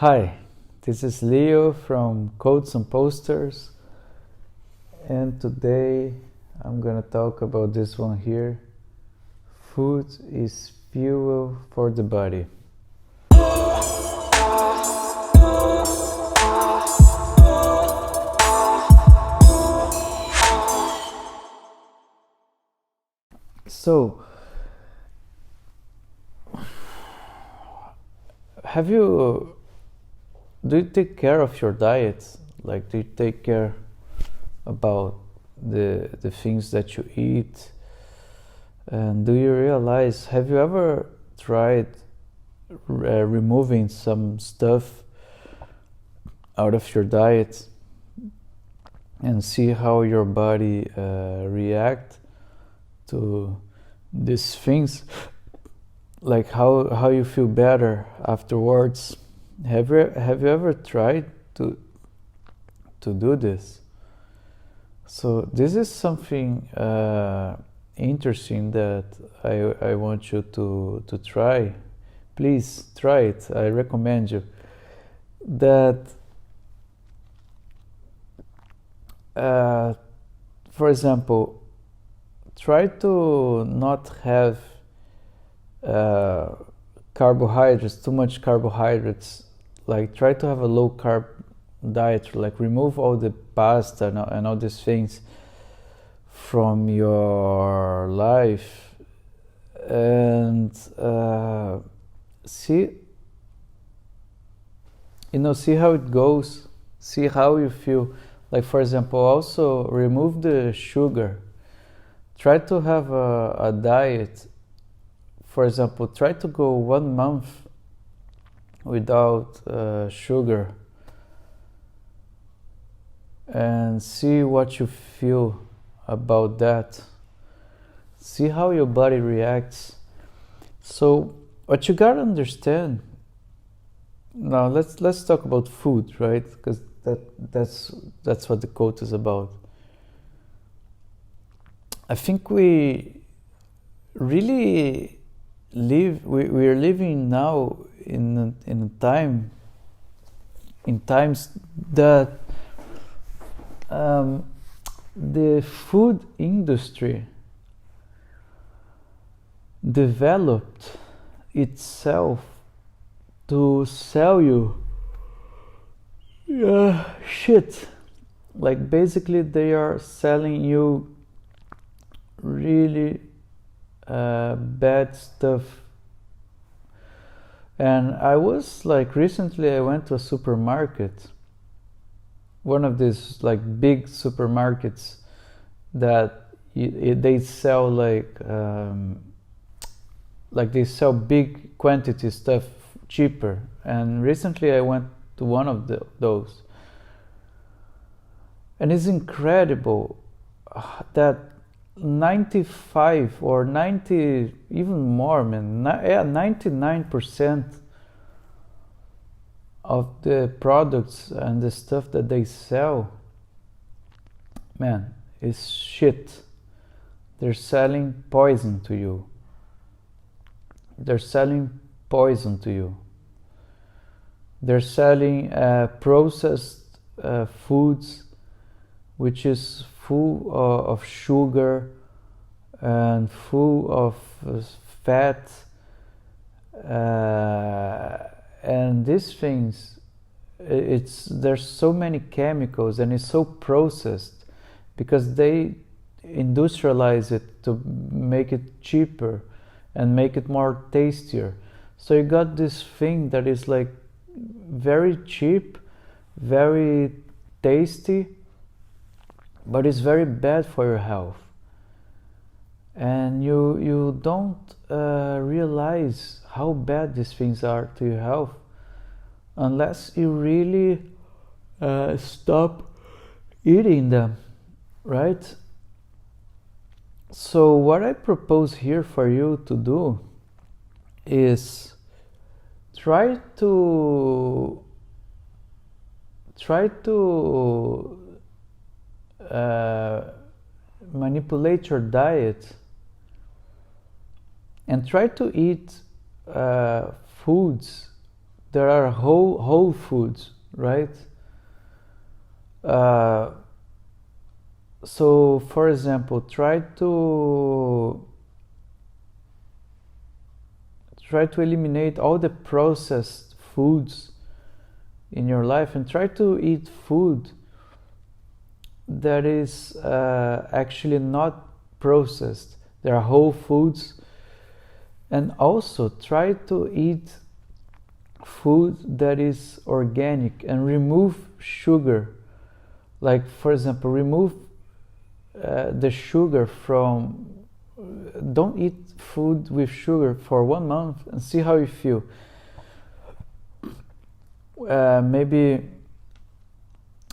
Hi, this is Leo from Codes and Posters, and today I'm gonna talk about this one here. Food is fuel for the body. So, do you take care of your diet? Like, do you take care about the things that you eat? And do you realize, have you ever tried removing some stuff out of your diet and see how your body react to these things, like how you feel better afterwards? Have you ever tried to do this? So this is something interesting that I want you to try. Please try it. I recommend you that. For example, try to not have carbohydrates, too much carbohydrates. Like, try to have a low carb diet, like remove all the pasta and all these things from your life, and see how it goes, see how you feel. Like, for example, also remove the sugar. Try to have a diet. For example, try to go 1 month without sugar and see what you feel about that. See how your body reacts. So what you gotta understand now, let's talk about food, right? Because that's what the quote is about. I think we really we are living now in times that the food industry developed itself to sell you shit. Like, basically they are selling you really bad stuff. And I was like, recently I went to a supermarket, one of these like big supermarkets that they sell like they sell big quantity stuff cheaper. And recently I went to one of those, and it's incredible that 95 or 90, even more, man, 99% of the products and the stuff that they sell, man, is shit. They're selling poison to you. They're selling poison to you. They're selling processed foods, which is full of sugar and full of fat, and these things, there's so many chemicals, and it's so processed because they industrialize it to make it cheaper and make it more tastier. So you got this thing that is like very cheap, very tasty, but it's very bad for your health. And you don't realize how bad these things are to your health unless you really stop eating them, right? So what I propose here for you to do is try to manipulate your diet and try to eat foods there are whole foods, right? So for example, try to eliminate all the processed foods in your life and try to eat food that is actually not processed. There are whole foods. And also try to eat food that is organic and remove sugar. Like, for example, remove the sugar from... Don't eat food with sugar for 1 month and see how you feel. Maybe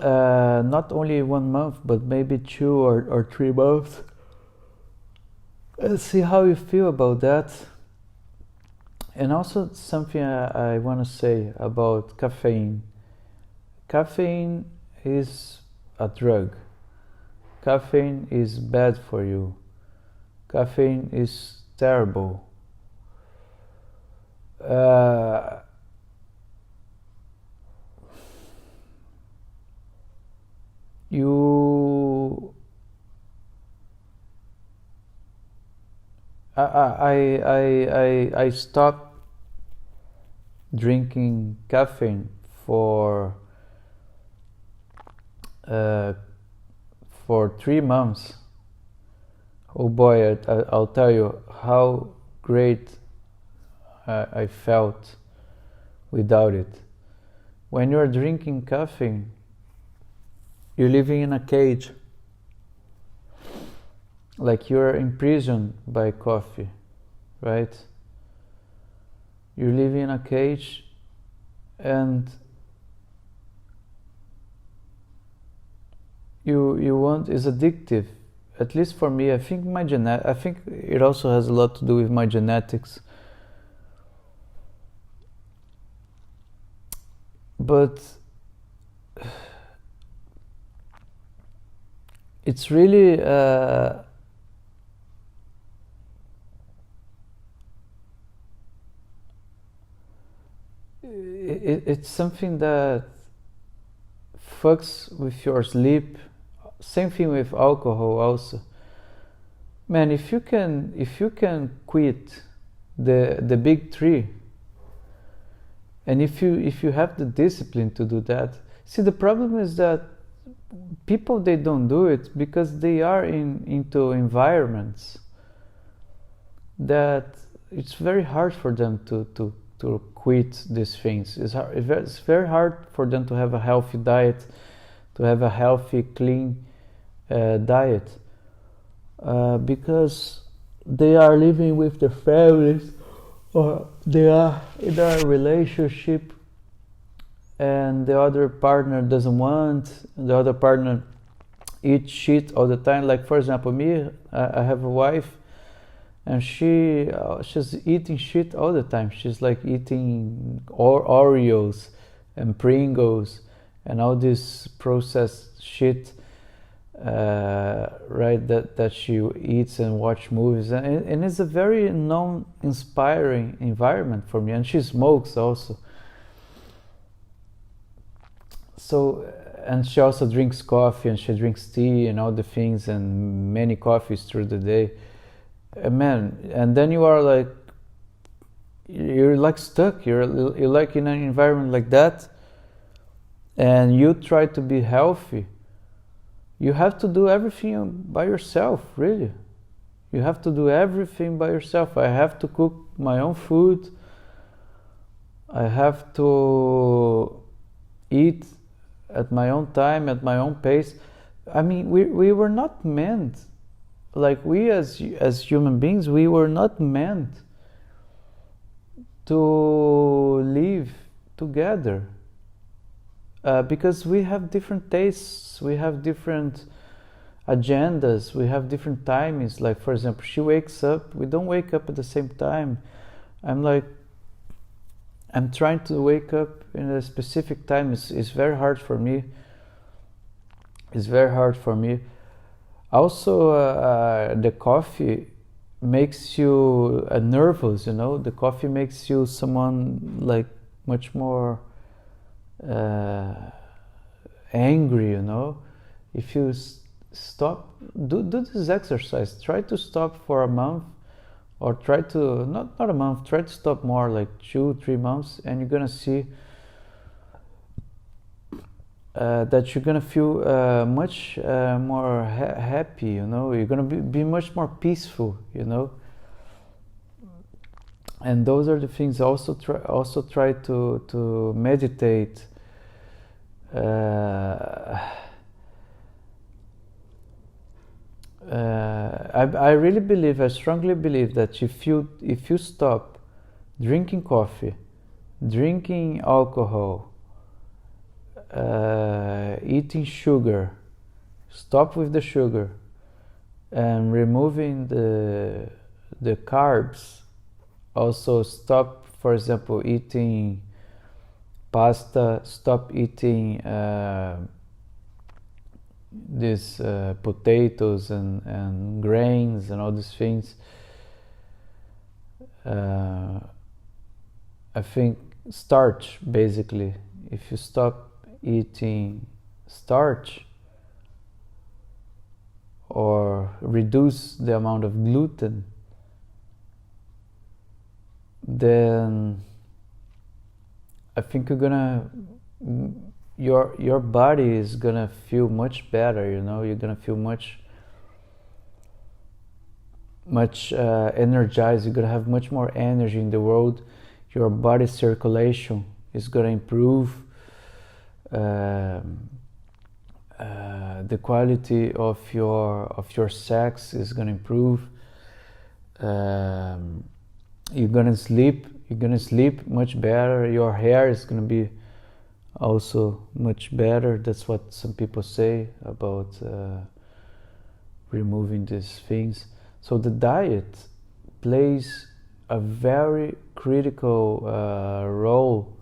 not only 1 month, but maybe 2 or 3 months. See how you feel about that. And also something I want to say about caffeine. Caffeine is a drug. Caffeine is bad for you. Caffeine is terrible. I stopped drinking caffeine for 3 months. Oh boy, I'll tell you how great I felt without it. When you're drinking caffeine, you're living in a cage. Like you're imprisoned by coffee, right? You're living in a cage, and you want is addictive. At least for me, I think I think it also has a lot to do with my genetics. But it's really it's something that fucks with your sleep. Same thing with alcohol also. Man, if you can quit the big three, and if you have the discipline to do that. See, the problem is that people, they don't do it because they are into environments that it's very hard for them to quit these things. It's very hard for them to have a healthy diet, to have a healthy, clean diet, because they are living with their families, or they are in a relationship, and the other partner doesn't want, the other partner eats shit all the time. Like, for example, me, I have a wife, and she's eating shit all the time. She's like eating Oreos and Pringles and all this processed shit, right, that she eats and watch movies, and it's a very non-inspiring environment for me. And she smokes also. So, and she also drinks coffee, and she drinks tea and all the things, and many coffees through the day. Man, and then you're like stuck. You're like in an environment like that, and you try to be healthy. You have to do everything by yourself, really. You have to do everything by yourself. I have to cook my own food. I have to eat at my own time, at my own pace. I mean, we were not meant, like, we as human beings, we were not meant to live together. Because we have different tastes, we have different agendas, we have different timings. Like, for example, she wakes up, we don't wake up at the same time. I'm trying to wake up in a specific time. It's very hard for me. It's very hard for me. Also, the coffee makes you nervous, you know. The coffee makes you someone like much more angry, you know. If you stop, do this exercise, try to stop for a month, or try to, not a month, try to stop more, like 2-3 months, and you're gonna see that you're gonna feel much more happy, you know. You're gonna be much more peaceful, you know. And those are the things. Also try to meditate. I really believe, I strongly believe that if you stop drinking coffee, drinking alcohol, eating sugar, stop with the sugar, and removing the carbs, also stop, for example, eating pasta, stop eating these potatoes and grains and all these things. I think starch, basically, if you stop eating starch or reduce the amount of gluten, then I think your body is gonna feel much better, you know. You're gonna feel much energized. You're gonna have much more energy in the world. Your body circulation is gonna improve. The quality of your sex is gonna improve. You're gonna sleep much better. Your hair is gonna be also much better. That's what some people say about removing these things. So the diet plays a very critical role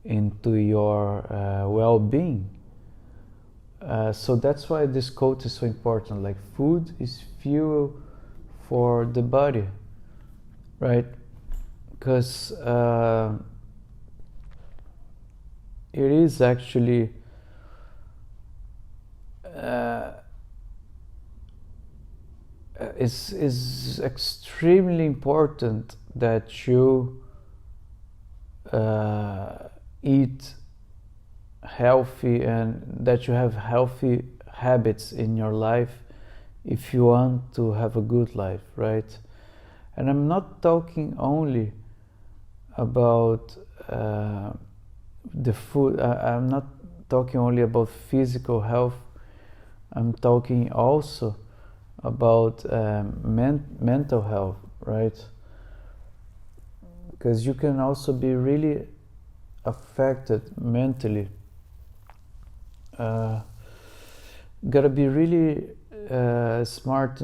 into your well-being. So that's why this quote is so important. Like, food is fuel for the body, right? Because it is actually is extremely important that you eat healthy and that you have healthy habits in your life if you want to have a good life, right? And I'm not talking only about the food. I'm not talking only about physical health. I'm talking also about mental health, right? Because you can also be really affected mentally. Gotta be really smart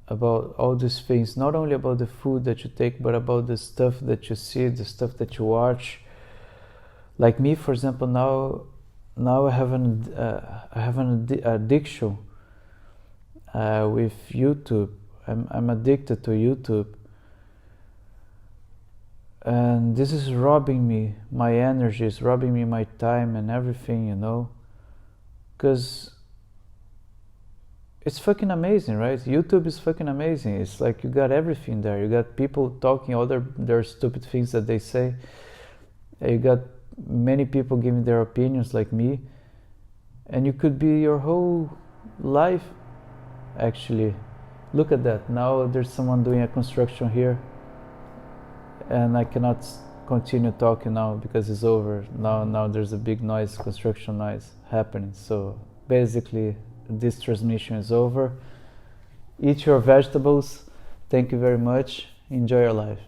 about all these things, not only about the food that you take, but about the stuff that you see, the stuff that you watch. Like me, for example, now I have an addiction with YouTube. I'm addicted to YouTube, and this is robbing me my energy, is robbing me my time and everything, you know, because it's fucking amazing, right? YouTube is fucking amazing. It's like you got everything there. You got people talking all their stupid things that they say. You got many people giving their opinions like me, and you could be your whole life, actually. Look at that. Now there's someone doing a construction here, and I cannot continue talking now because it's over. Now there's a big noise, construction noise happening. So basically this transmission is over. Eat your vegetables. Thank you very much. Enjoy your life.